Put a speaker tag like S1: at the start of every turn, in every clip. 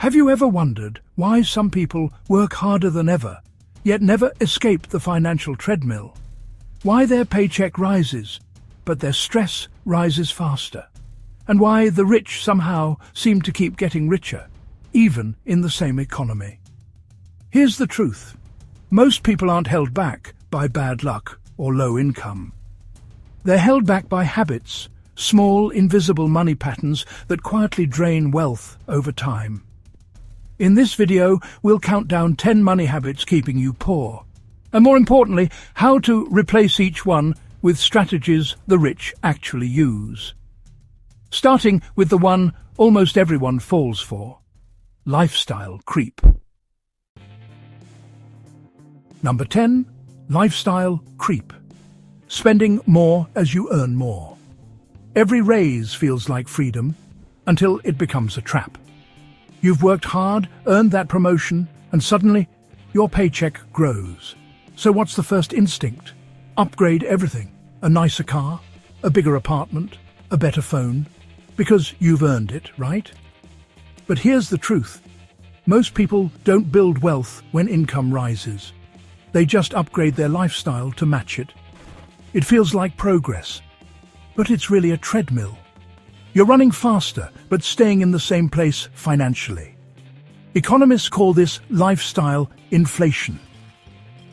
S1: Have you ever wondered why some people work harder than ever, yet never escape the financial treadmill? Why their paycheck rises, but their stress rises faster? And why the rich somehow seem to keep getting richer, even in the same economy? Here's the truth. Most people aren't held back by bad luck or low income. They're held back by habits, small, invisible money patterns that quietly drain wealth over time. In this video, we'll count down 10 money habits keeping you poor, and more importantly, how to replace each one with strategies the rich actually use. Starting with the one almost everyone falls for: lifestyle creep. Number 10. Lifestyle creep. Spending more as you earn more. Every raise feels like freedom until it becomes a trap. You've worked hard, earned that promotion, and suddenly your paycheck grows. So what's the first instinct? Upgrade everything. A nicer car, a bigger apartment, a better phone, because you've earned it, right? But here's the truth. Most people don't build wealth when income rises. They just upgrade their lifestyle to match it. It feels like progress, but it's really a treadmill. You're running faster, but staying in the same place financially. Economists call this lifestyle inflation.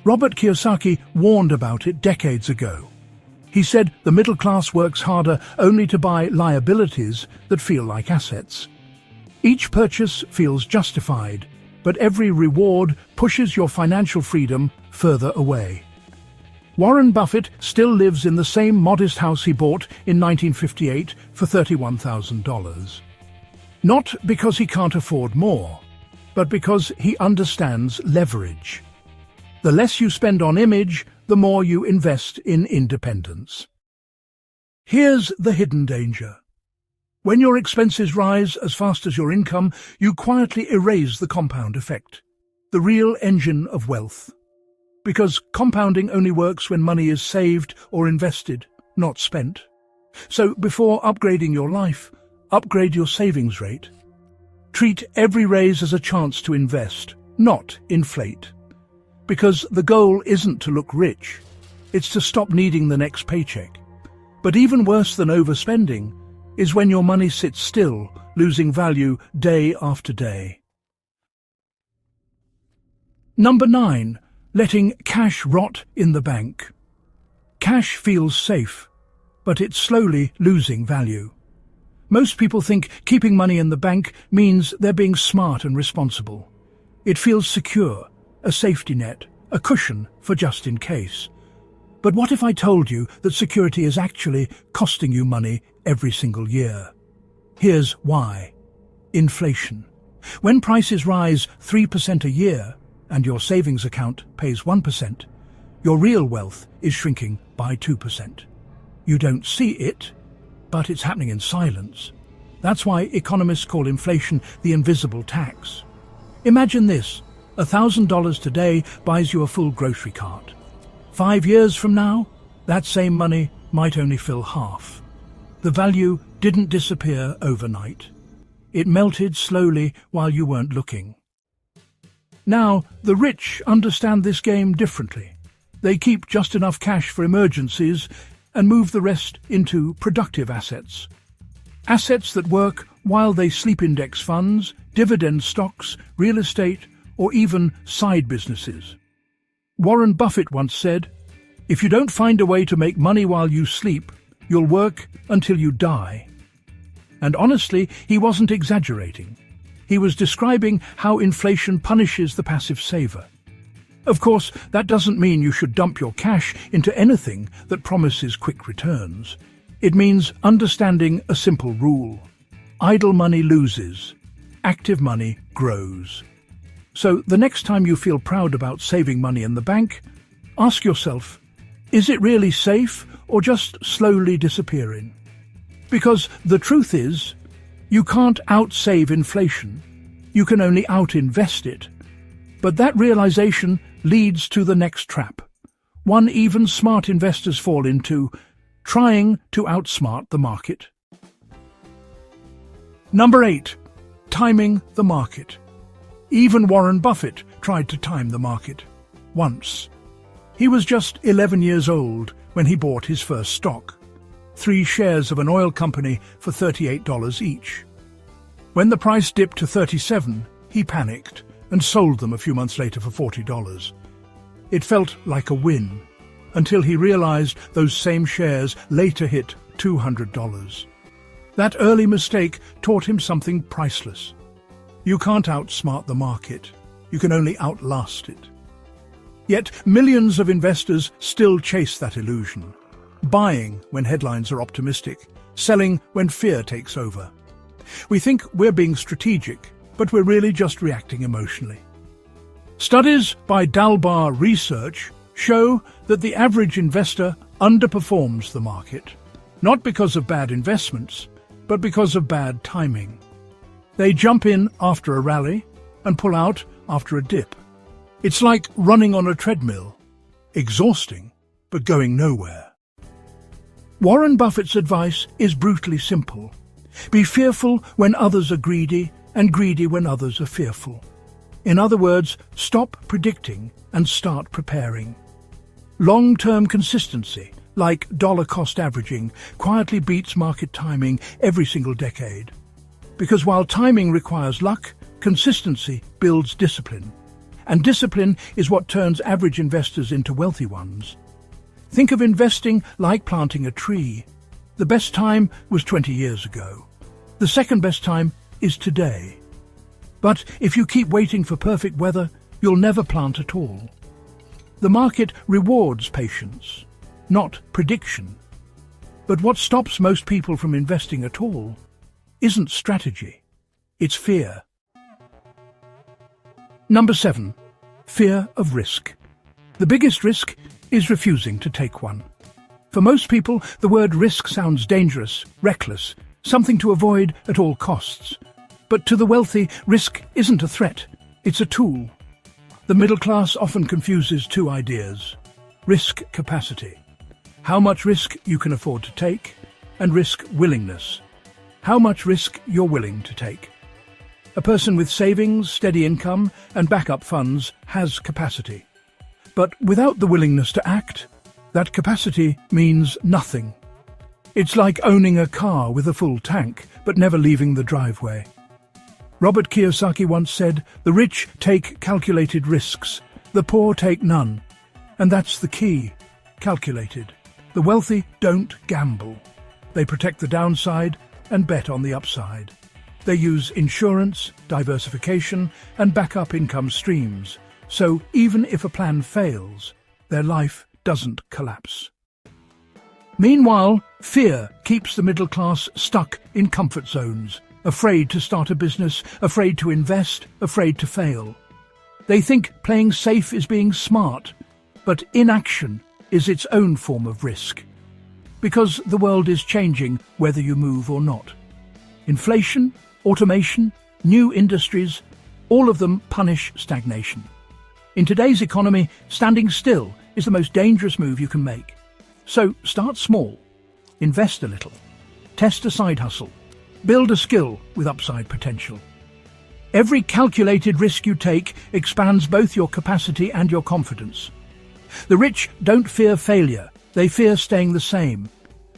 S1: Robert Kiyosaki warned about it decades ago. He said the middle class works harder only to buy liabilities that feel like assets. Each purchase feels justified, but every reward pushes your financial freedom further away. Warren Buffett still lives in the same modest house he bought in 1958 for $31,000. Not because he can't afford more, but because he understands leverage. The less you spend on image, the more you invest in independence. Here's the hidden danger. When your expenses rise as fast as your income, you quietly erase the compound effect, the real engine of wealth. Because compounding only works when money is saved or invested, not spent. So before upgrading your life, upgrade your savings rate. Treat every raise as a chance to invest, not inflate. Because the goal isn't to look rich, it's to stop needing the next paycheck. But even worse than overspending is when your money sits still, losing value day after day. Number 9. Letting cash rot in the bank. Cash feels safe, but it's slowly losing value. Most people think keeping money in the bank means they're being smart and responsible. It feels secure, a safety net, a cushion for just in case. But what if I told you that security is actually costing you money every single year? Here's why. Inflation. When prices rise 3% a year, and your savings account pays 1%, your real wealth is shrinking by 2%. You don't see it, but it's happening in silence. That's why economists call inflation the invisible tax. Imagine this: $1,000 today buys you a full grocery cart. 5 years from now, that same money might only fill half. The value didn't disappear overnight. It melted slowly while you weren't looking. Now, the rich understand this game differently. They keep just enough cash for emergencies and move the rest into productive assets. Assets that work while they sleep: index funds, dividend stocks, real estate, or even side businesses. Warren Buffett once said, "If you don't find a way to make money while you sleep, you'll work until you die." And honestly, he wasn't exaggerating. He was describing how inflation punishes the passive saver. Of course, that doesn't mean you should dump your cash into anything that promises quick returns. It means understanding a simple rule. Idle money loses. Active money grows. So the next time you feel proud about saving money in the bank, ask yourself, is it really safe or just slowly disappearing? Because the truth is, you can't outsave inflation. You can only outinvest it. But that realization leads to the next trap, one even smart investors fall into: trying to outsmart the market. Number 8. Timing the market. Even Warren Buffett tried to time the market. Once. He was just 11 years old when he bought his first stock. 3 shares of an oil company for $38 each. When the price dipped to $37, he panicked and sold them a few months later for $40. It felt like a win, until he realized those same shares later hit $200. That early mistake taught him something priceless. You can't outsmart the market. You can only outlast it. Yet millions of investors still chase that illusion, buying when headlines are optimistic, selling when fear takes over. We think we're being strategic, but we're really just reacting emotionally. Studies by Dalbar Research show that the average investor underperforms the market, not because of bad investments, but because of bad timing. They jump in after a rally and pull out after a dip. It's like running on a treadmill, exhausting, but going nowhere. Warren Buffett's advice is brutally simple. Be fearful when others are greedy, and greedy when others are fearful. In other words, stop predicting and start preparing. Long-term consistency, like dollar-cost averaging, quietly beats market timing every single decade. Because while timing requires luck, consistency builds discipline. And discipline is what turns average investors into wealthy ones. Think of investing like planting a tree. The best time was 20 years ago. The second best time is today. But if you keep waiting for perfect weather, you'll never plant at all. The market rewards patience, not prediction. But what stops most people from investing at all isn't strategy, it's fear. Number 7. Fear of risk. The biggest risk is refusing to take one. For most people, the word risk sounds dangerous, reckless, something to avoid at all costs. But to the wealthy, risk isn't a threat, it's a tool. The middle class often confuses 2 ideas. Risk capacity. How much risk you can afford to take, and risk willingness. How much risk you're willing to take. A person with savings, steady income, and backup funds has capacity. But without the willingness to act, that capacity means nothing. It's like owning a car with a full tank, but never leaving the driveway. Robert Kiyosaki once said, "The rich take calculated risks, the poor take none." And that's the key, calculated. The wealthy don't gamble. They protect the downside and bet on the upside. They use insurance, diversification, and backup income streams, so even if a plan fails, their life doesn't collapse. Meanwhile, fear keeps the middle class stuck in comfort zones, afraid to start a business, afraid to invest, afraid to fail. They think playing safe is being smart, but inaction is its own form of risk. Because the world is changing whether you move or not. Inflation, automation, new industries, all of them punish stagnation. In today's economy, standing still is the most dangerous move you can make. So start small, invest a little, test a side hustle, build a skill with upside potential. Every calculated risk you take expands both your capacity and your confidence. The rich don't fear failure, they fear staying the same.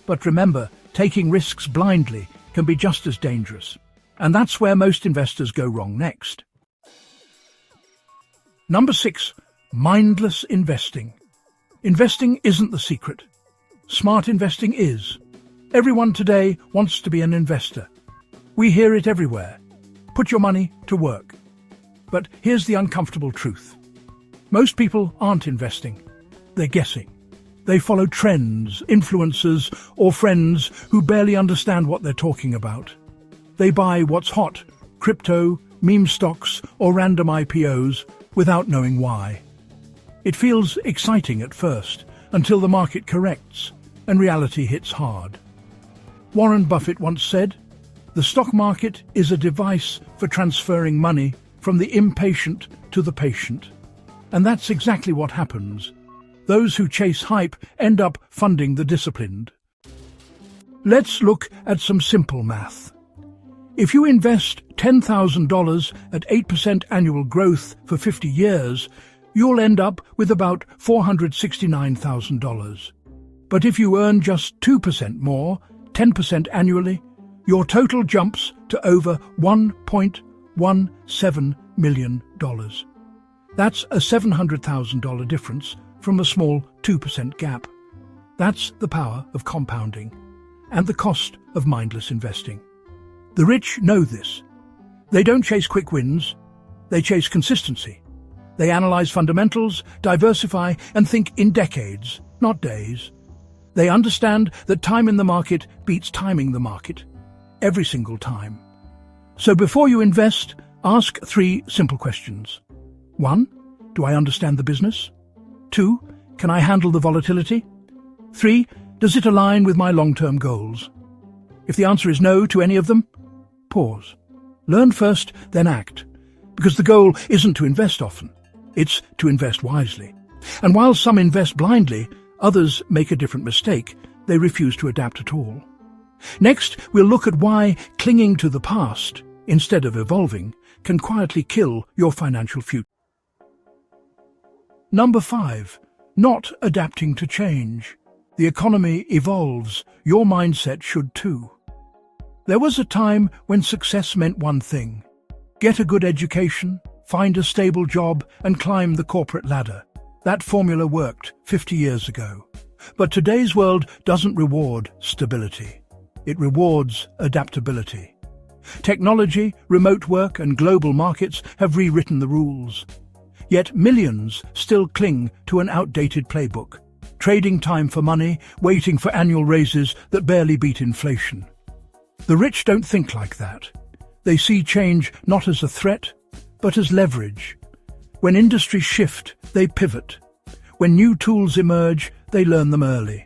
S1: But remember, taking risks blindly can be just as dangerous. And that's where most investors go wrong next. Number 6. Mindless investing. Investing isn't the secret. Smart investing is. Everyone today wants to be an investor. We hear it everywhere. Put your money to work. But here's the uncomfortable truth. Most people aren't investing. They're guessing. They follow trends, influencers, or friends who barely understand what they're talking about. They buy what's hot, crypto, meme stocks, or random IPOs, without knowing why. It feels exciting at first, until the market corrects, and reality hits hard. Warren Buffett once said, "The stock market is a device for transferring money from the impatient to the patient." And that's exactly what happens. Those who chase hype end up funding the disciplined. Let's look at some simple math. If you invest $10,000 at 8% annual growth for 50 years, you'll end up with about $469,000. But if you earn just 2% more, 10% annually, your total jumps to over $1.17 million. That's a $700,000 difference from a small 2% gap. That's the power of compounding and the cost of mindless investing. The rich know this. They don't chase quick wins, they chase consistency. They analyze fundamentals, diversify, and think in decades, not days. They understand that time in the market beats timing the market, every single time. So before you invest, ask 3 simple questions. 1. Do I understand the business? 2. Can I handle the volatility? 3. Does it align with my long-term goals? If the answer is no to any of them, pause. Learn first, then act. Because the goal isn't to invest often, it's to invest wisely. And while some invest blindly, others make a different mistake. They refuse to adapt at all. Next, we'll look at why clinging to the past, instead of evolving, can quietly kill your financial future. Number 5. Not adapting to change. The economy evolves. Your mindset should too. There was a time when success meant one thing: get a good education, find a stable job, and climb the corporate ladder. That formula worked 50 years ago. But today's world doesn't reward stability. It rewards adaptability. Technology, remote work, and global markets have rewritten the rules. Yet millions still cling to an outdated playbook, trading time for money, waiting for annual raises that barely beat inflation. The rich don't think like that. They see change not as a threat, but as leverage. When industries shift, they pivot. When new tools emerge, they learn them early.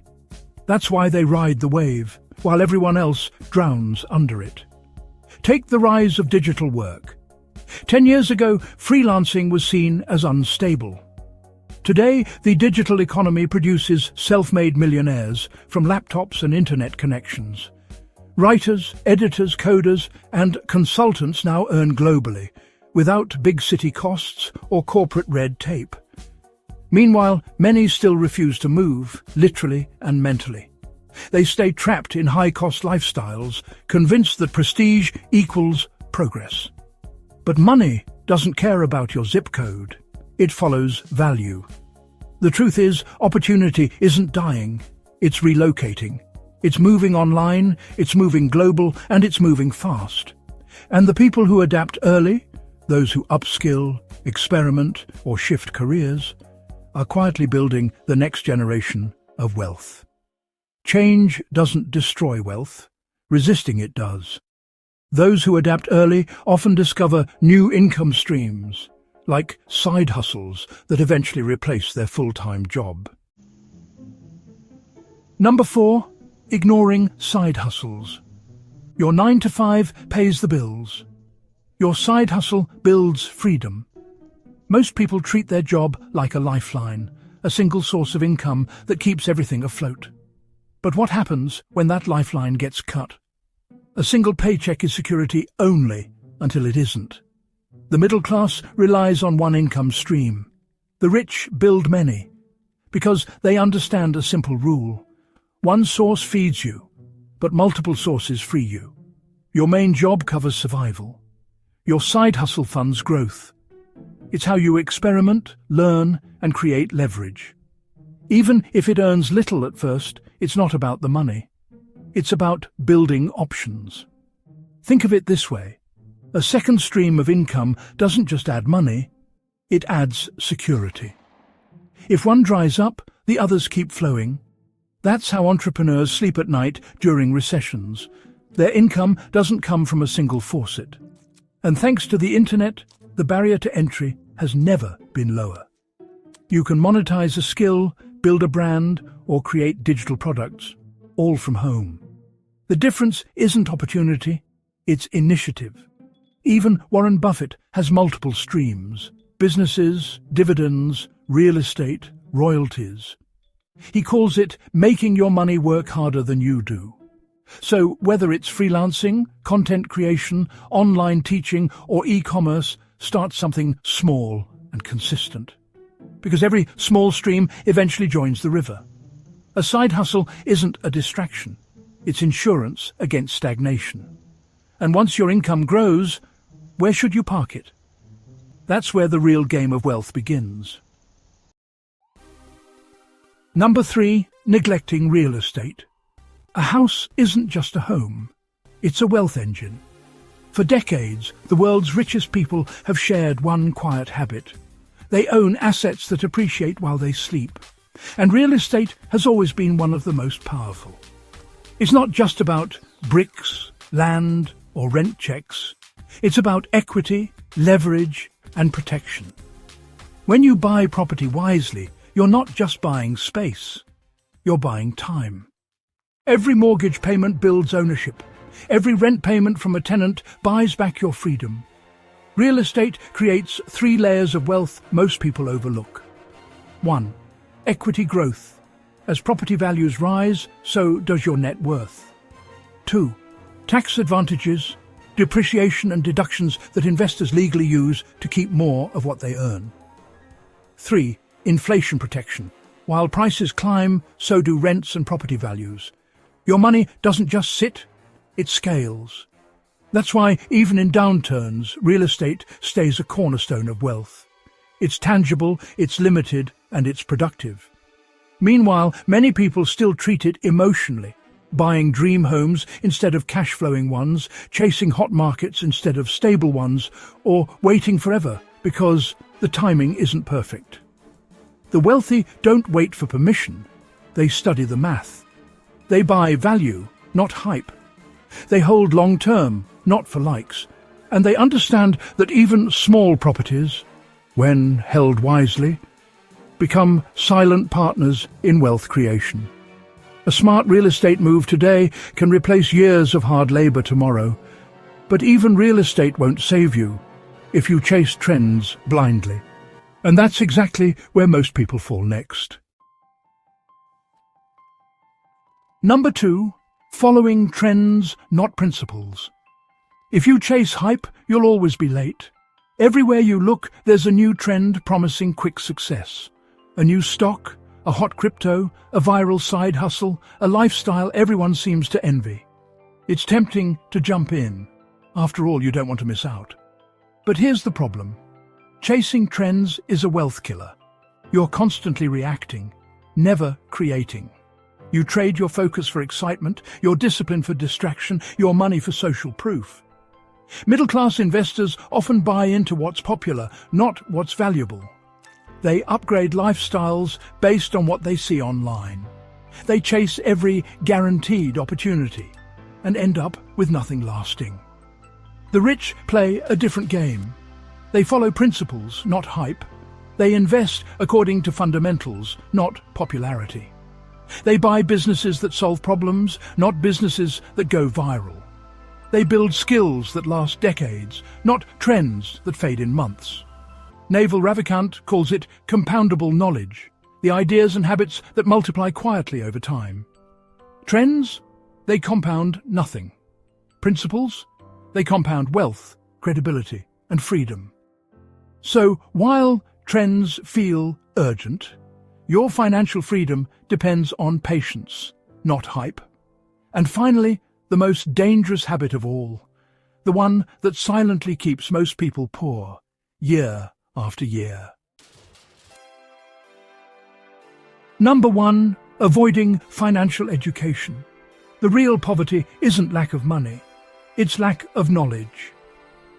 S1: That's why they ride the wave, while everyone else drowns under it. Take the rise of digital work. 10 years ago, freelancing was seen as unstable. Today, the digital economy produces self-made millionaires from laptops and internet connections. Writers, editors, coders, and consultants now earn globally, without big city costs or corporate red tape. Meanwhile, many still refuse to move, literally and mentally. They stay trapped in high-cost lifestyles, convinced that prestige equals progress. But money doesn't care about your zip code. It follows value. The truth is, opportunity isn't dying. It's relocating. It's moving online, it's moving global, and it's moving fast. And the people who adapt early, those who upskill, experiment, or shift careers, are quietly building the next generation of wealth. Change doesn't destroy wealth. Resisting it does. Those who adapt early often discover new income streams, like side hustles that eventually replace their full-time job. Number 4. Ignoring side hustles. Your 9-to-5 pays the bills. Your side hustle builds freedom. Most people treat their job like a lifeline, a single source of income that keeps everything afloat. But what happens when that lifeline gets cut? A single paycheck is security only until it isn't. The middle class relies on one income stream. The rich build many, because they understand a simple rule. One source feeds you, but multiple sources free you. Your main job covers survival. Your side hustle funds growth. It's how you experiment, learn, and create leverage. Even if it earns little at first, it's not about the money. It's about building options. Think of it this way. A second stream of income doesn't just add money, it adds security. If one dries up, the others keep flowing. That's how entrepreneurs sleep at night during recessions. Their income doesn't come from a single faucet. And thanks to the internet, the barrier to entry has never been lower. You can monetize a skill, build a brand, or create digital products, all from home. The difference isn't opportunity, it's initiative. Even Warren Buffett has multiple streams: businesses, dividends, real estate, royalties. He calls it making your money work harder than you do. So whether it's freelancing, content creation, online teaching, or e-commerce, start something small and consistent. Because every small stream eventually joins the river. A side hustle isn't a distraction. It's insurance against stagnation. And once your income grows, where should you park it? That's where the real game of wealth begins. Number 3, neglecting real estate. A house isn't just a home. It's a wealth engine. For decades, the world's richest people have shared one quiet habit. They own assets that appreciate while they sleep. And real estate has always been one of the most powerful. It's not just about bricks, land, or rent checks. It's about equity, leverage, and protection. When you buy property wisely, you're not just buying space. You're buying time. Every mortgage payment builds ownership. Every rent payment from a tenant buys back your freedom. Real estate creates 3 layers of wealth most people overlook. 1. Equity growth. As property values rise, so does your net worth. 2. Tax advantages, depreciation and deductions that investors legally use to keep more of what they earn. 3. Inflation protection. While prices climb, so do rents and property values. Your money doesn't just sit, it scales. That's why, even in downturns, real estate stays a cornerstone of wealth. It's tangible, it's limited, and it's productive. Meanwhile, many people still treat it emotionally, buying dream homes instead of cash-flowing ones, chasing hot markets instead of stable ones, or waiting forever because the timing isn't perfect. The wealthy don't wait for permission. They study the math. They buy value, not hype. They hold long-term, not for likes. And they understand that even small properties, when held wisely, become silent partners in wealth creation. A smart real estate move today can replace years of hard labor tomorrow. But even real estate won't save you if you chase trends blindly. And that's exactly where most people fall next. Number 2, following trends, not principles. If you chase hype, you'll always be late. Everywhere you look, there's a new trend promising quick success. A new stock, a hot crypto, a viral side hustle, a lifestyle everyone seems to envy. It's tempting to jump in. After all, you don't want to miss out. But here's the problem. Chasing trends is a wealth killer. You're constantly reacting, never creating. You trade your focus for excitement, your discipline for distraction, your money for social proof. Middle-class investors often buy into what's popular, not what's valuable. They upgrade lifestyles based on what they see online. They chase every guaranteed opportunity and end up with nothing lasting. The rich play a different game. They follow principles, not hype. They invest according to fundamentals, not popularity. They buy businesses that solve problems, not businesses that go viral. They build skills that last decades, not trends that fade in months. Naval Ravikant calls it compoundable knowledge, the ideas and habits that multiply quietly over time. Trends? They compound nothing. Principles? They compound wealth, credibility, and freedom. So, while trends feel urgent, your financial freedom depends on patience, not hype. And finally, the most dangerous habit of all, the one that silently keeps most people poor, year after year. Number 1, avoiding financial education. The real poverty isn't lack of money, it's lack of knowledge.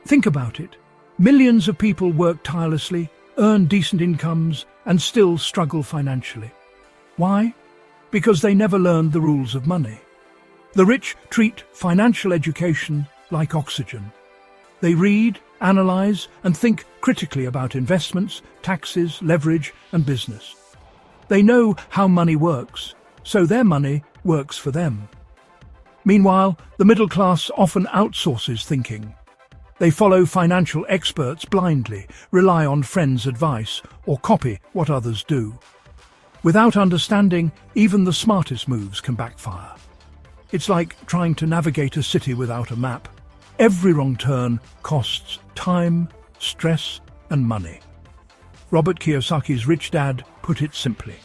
S1: Think about it. Millions of people work tirelessly, earn decent incomes, and still struggle financially. Why? Because they never learned the rules of money. The rich treat financial education like oxygen. They read, analyze, and think critically about investments, taxes, leverage, and business. They know how money works, so their money works for them. Meanwhile, the middle class often outsources thinking. They follow financial experts blindly, rely on friends' advice, or copy what others do. Without understanding, even the smartest moves can backfire. It's like trying to navigate a city without a map. Every wrong turn costs time, stress, and money. Robert Kiyosaki's rich dad put it simply: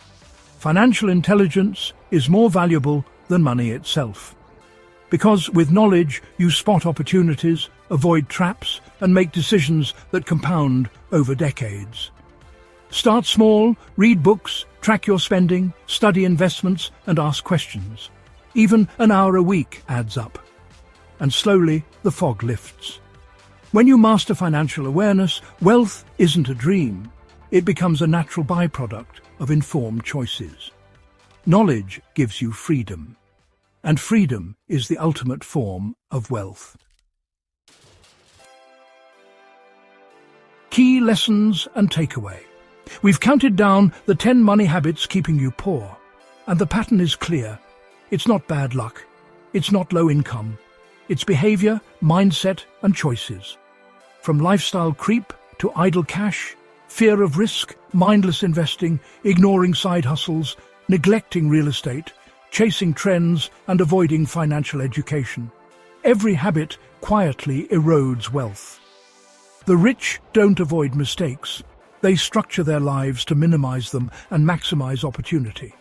S1: financial intelligence is more valuable than money itself. Because with knowledge, you spot opportunities, avoid traps, and make decisions that compound over decades. Start small, read books, track your spending, study investments, and ask questions. Even an hour a week adds up. And slowly, the fog lifts. When you master financial awareness, wealth isn't a dream. It becomes a natural byproduct of informed choices. Knowledge gives you freedom. And freedom is the ultimate form of wealth. Key lessons and takeaway. We've counted down the 10 money habits keeping you poor. And the pattern is clear. It's not bad luck. It's not low income. It's behavior, mindset, and choices. From lifestyle creep to idle cash, fear of risk, mindless investing, ignoring side hustles, neglecting real estate, chasing trends, and avoiding financial education. Every habit quietly erodes wealth. The rich don't avoid mistakes. They structure their lives to minimize them and maximize opportunity.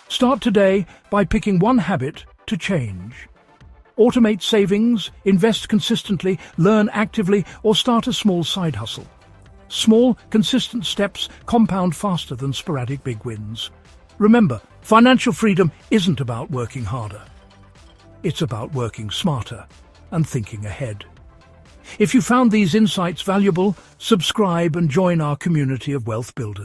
S1: Start today by picking one habit to change. Automate savings, invest consistently, learn actively, or start a small side hustle. Small, consistent steps compound faster than sporadic big wins. Remember, financial freedom isn't about working harder. It's about working smarter and thinking ahead. If you found these insights valuable, subscribe and join our community of wealth builders.